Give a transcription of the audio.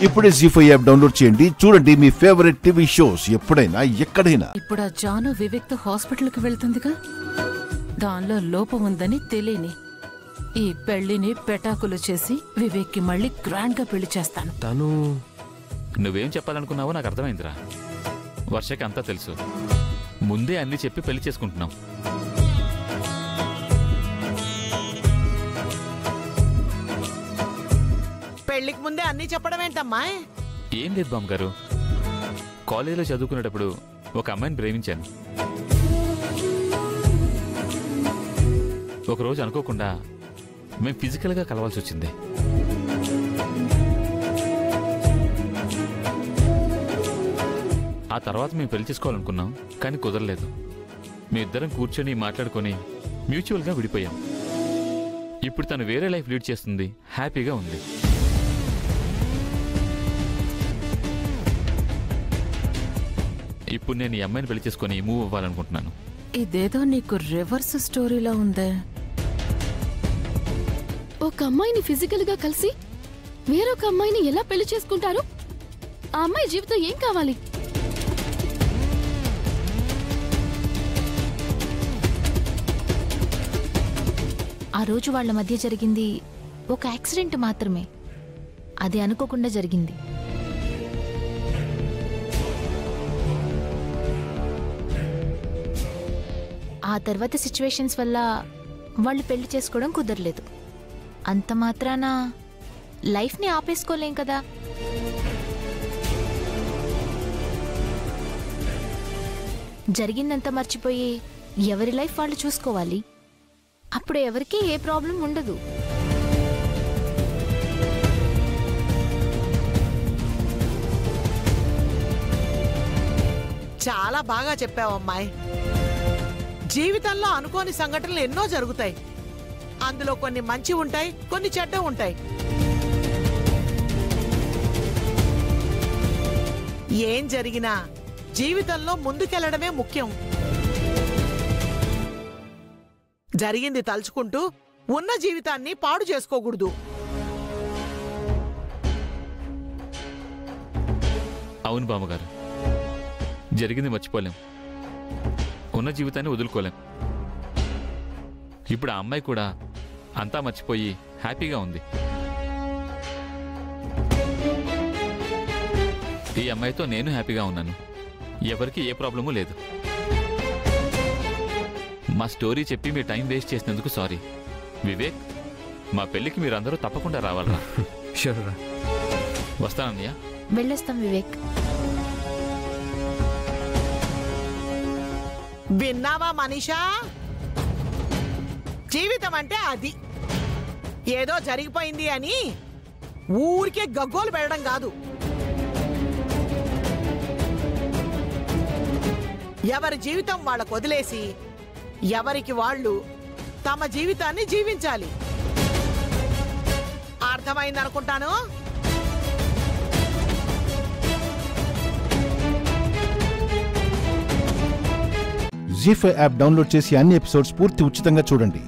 ఇప్పుడే జీ5 app download చేయండి. చూడండి మీ ఫేవరెట్ టీవీ షోస్ ఎప్పుడైనా ఎక్కడైనా. ఇప్పుడు ఆ జాను వివేక్ తో హాస్పిటల్ కి వెళ్తుందిగా, దానిలో లోపం ఉందని తెలియని ఈ పెళ్లిని పెటాకులు చేసి వివేక్ కి మళ్ళీ గ్రాండ్ గా పెళ్లి చేస్తాను. తను నువ్వేం చెప్పాలనుకున్నావో నాకు అర్థమైందిరా. వర్షకి అంతా తెలుసు, ముందే అన్ని చెప్పి పెళ్లి చేసుకుంటున్నాం. పెళ్లికి ముందే అన్ని చెప్పడం ఏంటమ్మా? ఏం లేదు బామ్మగారు, కాలేజీలో చదువుకునేటప్పుడు ఒక అమ్మాయిని ప్రేమించాను. ఒకరోజు అనుకోకుండా మేము ఫిజికల్గా కలవాల్సి వచ్చింది. ఆ తర్వాత మేము పెళ్లి చేసుకోవాలనుకున్నాం, కానీ కుదరలేదు. మేమిద్దరం కూర్చొని మాట్లాడుకొని మ్యూచువల్గా విడిపోయాం. ఇప్పుడు తను వేరే లైఫ్ లీడ్ చేస్తుంది, హ్యాపీగా ఉంది. ఇప్పుడు నేను ఈ అమ్మాయిని పెళ్లి చేసుకొని మూవ్ అవ్వాలనుకుంటున్నాను. ఇదేదో నీకు రివర్స్ స్టోరీలా ఉందే. ఒక అమ్మాయిని ఫిజికల్ గా కలిసి వేరొక అమ్మాయిని ఎలా పెళ్లి చేసుకుంటారు? ఆ అమ్మాయి జీవితం ఏం కావాలి? ఆ రోజు వాళ్ళ మధ్య జరిగింది ఒక యాక్సిడెంట్ మాత్రమే. అది అనుకోకుండా జరిగింది. ఆ తర్వాత సిచ్యువేషన్స్ వల్ల వాళ్ళు పెళ్లి చేసుకోవడం కుదరలేదు. అంత మాత్రాన లైఫ్ని ఆపేసుకోలేం కదా. జరిగిందంతా మర్చిపోయి ఎవరి లైఫ్ వాళ్ళు చూసుకోవాలి. అప్పుడు ఎవరికి ఏ ప్రాబ్లం ఉండదు. చాలా బాగా చెప్పావు అమ్మాయి. జీవితంలో అనుకోని సంఘటనలు ఎన్నో జరుగుతాయి. అందులో కొన్ని మంచి ఉంటాయి, కొన్ని చెడ్డ ఉంటాయి. ఏం జరిగినా జీవితంలో ముందుకెళ్లడమే ముఖ్యం. జరిగింది తలుచుకుంటూ ఉన్న జీవితాన్ని పాడు చేసుకోకూడదు. అవును బామ్మగారు, జరిగింది మర్చిపోలేం, ఉన్న జీవితాన్ని వదులుకోలేం. ఇప్పుడు ఆ అమ్మాయి కూడా అంతా మర్చిపోయి హ్యాపీగా ఉంది. ఈ అమ్మాయితో నేను హ్యాపీగా ఉన్నాను. ఎవరికి ఏ ప్రాబ్లము లేదు. మా స్టోరీ చెప్పి మీ టైం వేస్ట్ చేసినందుకు సారీ. వివేక్, మా పెళ్ళికి మీరందరూ తప్పకుండా రావాలరా. షూర్ రా. వస్తానన్నయ్య. వెళ్ళొస్తాం వివేక్. విన్నావా మనీషా? జీవితం అంటే అది. ఏదో జరిగిపోయింది అని ఊరికే గగ్గోలు పెట్టడం కాదు. ఎవరి జీవితం వాళ్ళకు వదిలేసి ఎవరికి వాళ్ళు తమ జీవితాన్ని జీవించాలి. అర్థమైందనుకుంటాను. జీ5 యాప్ డౌన్లోడ్ చేసి అన్ని ఎపిసోడ్స్ పూర్తి ఉచితంగా చూడండి.